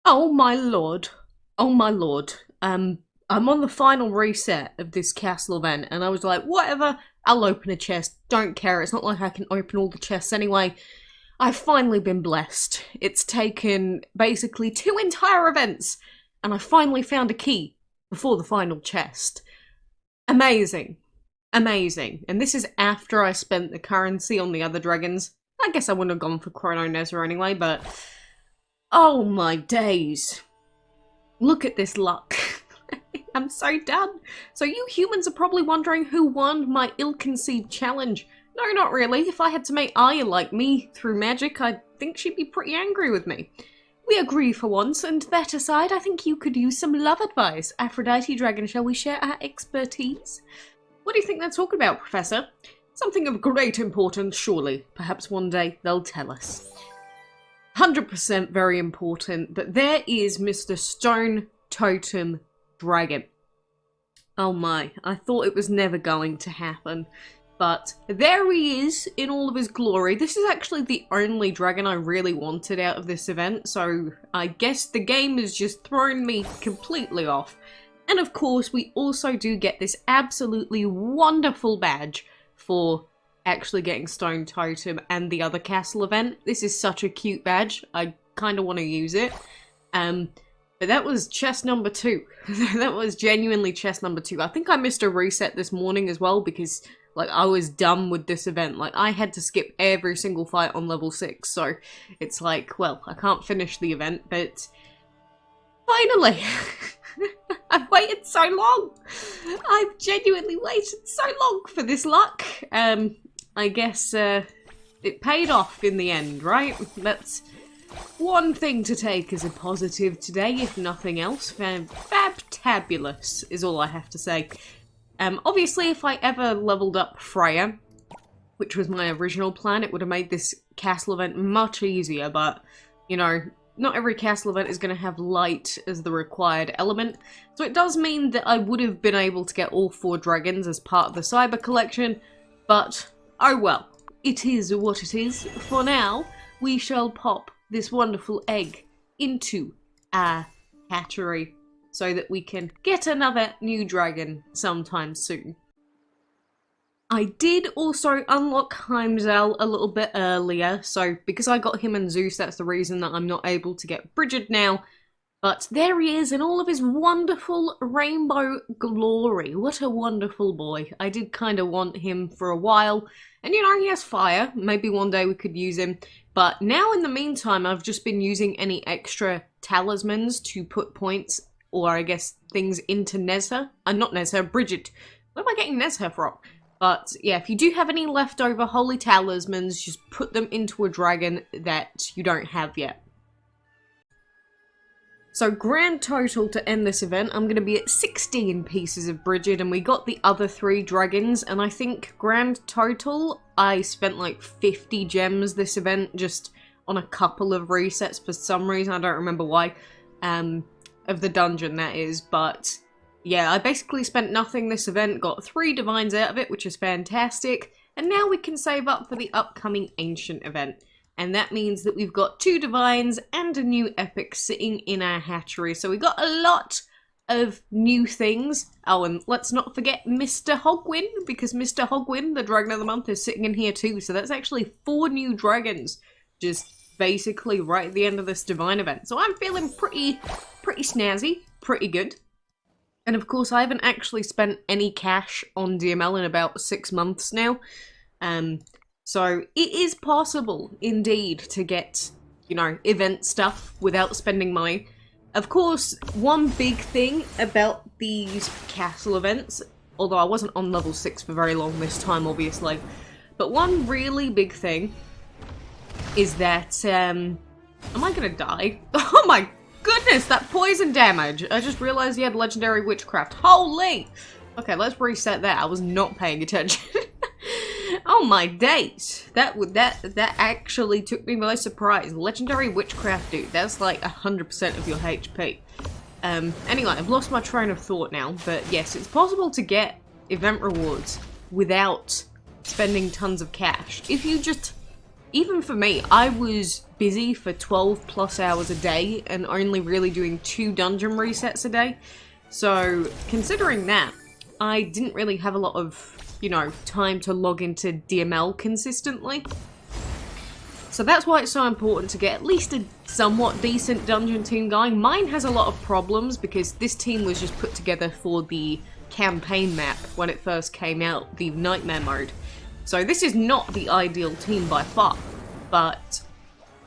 Oh my lord. Oh my lord. I'm on the final reset of this castle event, and I was like, whatever, I'll open a chest. Don't care, it's not like I can open all the chests anyway. I've finally been blessed. It's taken basically 2 entire events, and I finally found a key before the final chest. Amazing. Amazing. And this is after I spent the currency on the other dragons. I guess I wouldn't have gone for Chrono Nezza anyway, but oh my days. Look at this luck. I'm so done. So you humans are probably wondering who won my ill-conceived challenge. No, not really. If I had to make Aya like me through magic, I think she'd be pretty angry with me. We agree for once, and that aside, I think you could use some love advice. Aphrodite Dragon, shall we share our expertise? What do you think they're talking about, Professor? Something of great importance, surely. Perhaps one day they'll tell us. 100% very important, but there is Mr. Stone Totem Dragon. Oh my, I thought it was never going to happen. But there he is in all of his glory. This is actually the only dragon I really wanted out of this event, so I guess the game has just thrown me completely off. And of course, we also do get this absolutely wonderful badge for actually getting Stone Totem and the other castle event. This is such a cute badge. I kind of want to use it. But that was chest number 2. That was genuinely chest number 2. I think I missed a reset this morning as well because, like, I was done with this event. Like, I had to skip every single fight on level 6. So it's like, well, I can't finish the event, but finally! I've waited so long! I've genuinely waited so long for this luck. I guess it paid off in the end, right? That's one thing to take as a positive today, if nothing else. Fabtabulous is all I have to say. Obviously, if I ever leveled up Freya, which was my original plan, it would have made this castle event much easier, but, you know, not every castle event is going to have light as the required element, so it does mean that I would have been able to get all 4 dragons as part of the Cyber Collection, but oh well, it is what it is. For now, we shall pop this wonderful egg into our hatchery so that we can get another new dragon sometime soon. I did also unlock Heimdall a little bit earlier, so because I got him and Zeus, that's the reason that I'm not able to get Bridget now. But there he is in all of his wonderful rainbow glory. What a wonderful boy. I did kind of want him for a while. And you know, he has fire. Maybe one day we could use him. But now in the meantime, I've just been using any extra talismans to put points, or I guess things into Nezha. Not Nezha, Bridget. Where am I getting Nezha from? But yeah, if you do have any leftover holy talismans, just put them into a dragon that you don't have yet. So grand total to end this event, I'm going to be at 16 pieces of Bridget, and we got the other 3 dragons, and I think grand total, I spent like 50 gems this event just on a couple of resets for some reason, I don't remember why, of the dungeon that is, but yeah, I basically spent nothing this event, got 3 divines out of it, which is fantastic, and now we can save up for the upcoming ancient event. And that means that we've got 2 divines and a new epic sitting in our hatchery. So we got a lot of new things. Oh, and let's not forget Mr. Hogwin, because Mr. Hogwin, the Dragon of the Month, is sitting in here too. So that's actually 4 new dragons, just basically right at the end of this divine event. So I'm feeling pretty snazzy, pretty good. And of course, I haven't actually spent any cash on DML in about 6 months now. So it is possible, indeed, to get, you know, event stuff without spending money. Of course, one big thing about these castle events, although I wasn't on level 6 for very long this time, obviously, but one really big thing is that, am I gonna die? Oh my goodness, that poison damage! I just realized he had legendary witchcraft. Holy! Okay, let's reset that. I was not paying attention. Oh my days! That actually took me by surprise. Legendary witchcraft, dude. That's like 100% of your HP. Anyway, I've lost my train of thought now, but yes, it's possible to get event rewards without spending tons of cash. If you just even for me, I was busy for 12 plus hours a day and only really doing 2 dungeon resets a day. So considering that, I didn't really have a lot of, you know, time to log into DML consistently. So that's why it's so important to get at least a somewhat decent dungeon team going. Mine has a lot of problems because this team was just put together for the campaign map when it first came out, the nightmare mode. So this is not the ideal team by far, but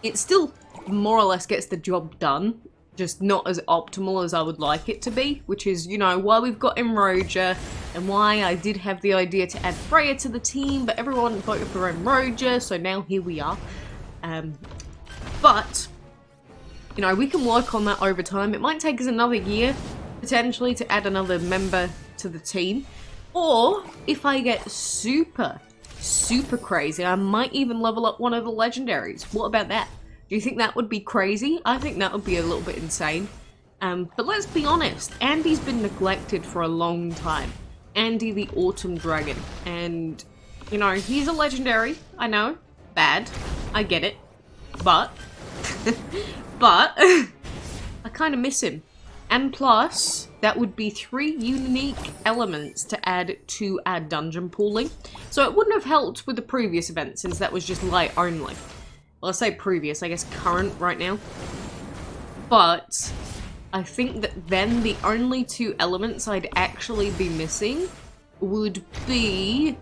it still more or less gets the job done, just not as optimal as I would like it to be, which is, you know, why we've got Roja and why I did have the idea to add Freya to the team, but everyone voted for Roja, so now here we are. But, you know, we can work on that over time. It might take us another year, potentially, to add another member to the team. Or, if I get super crazy, I might even level up one of the legendaries. What about that? Do you think that would be crazy? I think that would be a little bit insane. But let's be honest, Andy's been neglected for a long time. Andy the Autumn Dragon. And, you know, he's a legendary, I know. Bad. I get it. But I kind of miss him. And plus, that would be 3 unique elements to add to our dungeon pooling. So it wouldn't have helped with the previous event, since that was just light only. Well, I say previous, I guess current right now. But I think that then the only 2 elements I'd actually be missing would be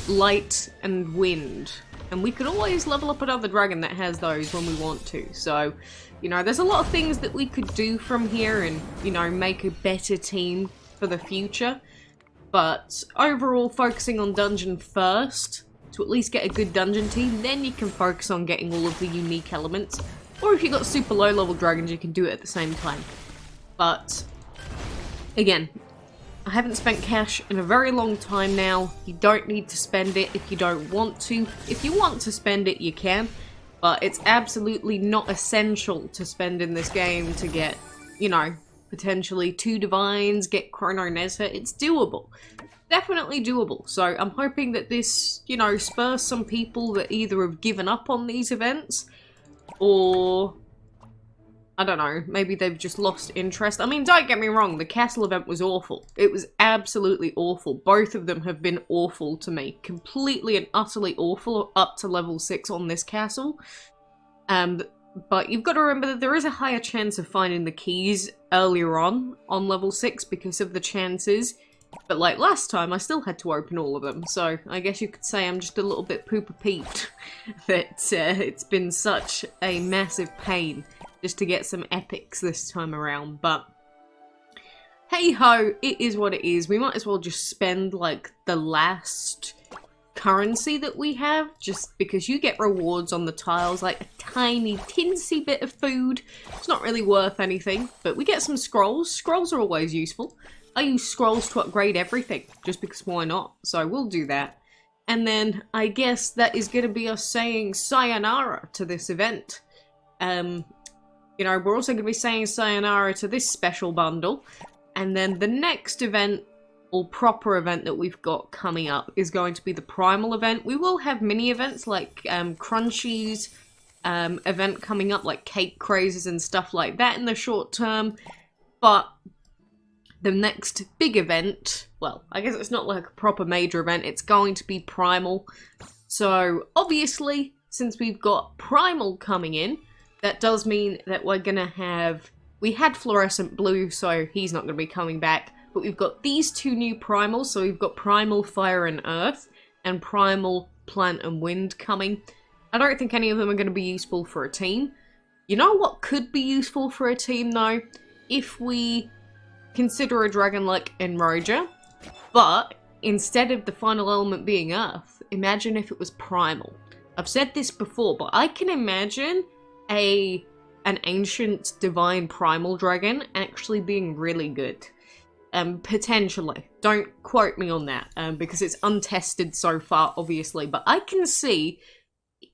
light and wind. And we could always level up another dragon that has those when we want to. So, you know, there's a lot of things that we could do from here and, you know, make a better team for the future. But overall, focusing on dungeon first, to at least get a good dungeon team, then you can focus on getting all of the unique elements. Or if you've got super low level dragons, you can do it at the same time. But, again, I haven't spent cash in a very long time now. You don't need to spend it if you don't want to. If you want to spend it, you can. But it's absolutely not essential to spend in this game to get, you know, potentially 2 divines, get Chrono Nezha. It's doable. Definitely doable. So I'm hoping that this, you know, spurs some people that either have given up on these events or, I don't know, maybe they've just lost interest. I mean, don't get me wrong, the castle event was awful. It was absolutely awful. Both of them have been awful to me. Completely and utterly awful up to level 6 on this castle. But you've got to remember that there is a higher chance of finding the keys earlier on level 6 because of the chances. But like last time, I still had to open all of them. So I guess you could say I'm just a little bit pooper-peeped that it's been such a massive pain just to get some epics this time around, but hey-ho, it is what it is. We might as well just spend, like, the last currency that we have, just because you get rewards on the tiles, like a tiny, tinsy bit of food. It's not really worth anything, but we get some scrolls. Scrolls are always useful. I use scrolls to upgrade everything, just because why not? So we'll do that. And then, I guess that is going to be us saying sayonara to this event. You know, we're also going to be saying sayonara to this special bundle. And then the next event, or proper event that we've got coming up, is going to be the Primal event. We will have mini events like Crunchy's event coming up, like cake crazes and stuff like that in the short term. But the next big event, well, I guess it's not like a proper major event, it's going to be Primal. So, obviously, since we've got Primal coming in, that does mean that we're gonna have... We had Fluorescent Blue, so he's not gonna be coming back. But we've got these 2 new Primals, so we've got Primal Fire and Earth, and Primal Plant and Wind coming. I don't think any of them are gonna be useful for a team. You know what could be useful for a team, though? If we consider a dragon like Enroja, but instead of the final element being Earth, imagine if it was Primal. I've said this before, but I can imagine an ancient divine primal dragon actually being really good. Potentially. Don't quote me on that, because it's untested so far, obviously, but I can see,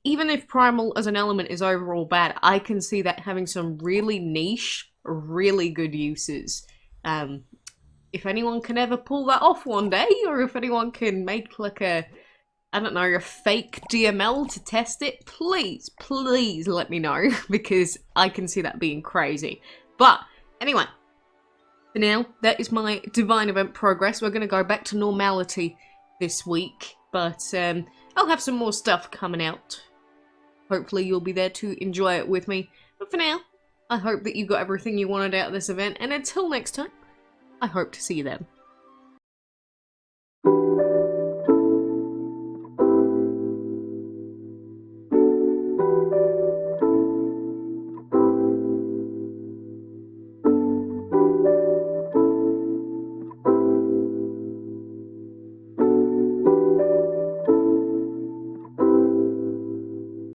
even if primal as an element is overall bad, I can see that having some really niche, really good uses. If anyone can ever pull that off one day, or if anyone can make like a I don't know, a fake DML to test it, please, please let me know, because I can see that being crazy. But, anyway, for now, that is my Divine Event progress. We're going to go back to normality this week, but I'll have some more stuff coming out. Hopefully you'll be there to enjoy it with me. But for now, I hope that you got everything you wanted out of this event, and until next time, I hope to see you then.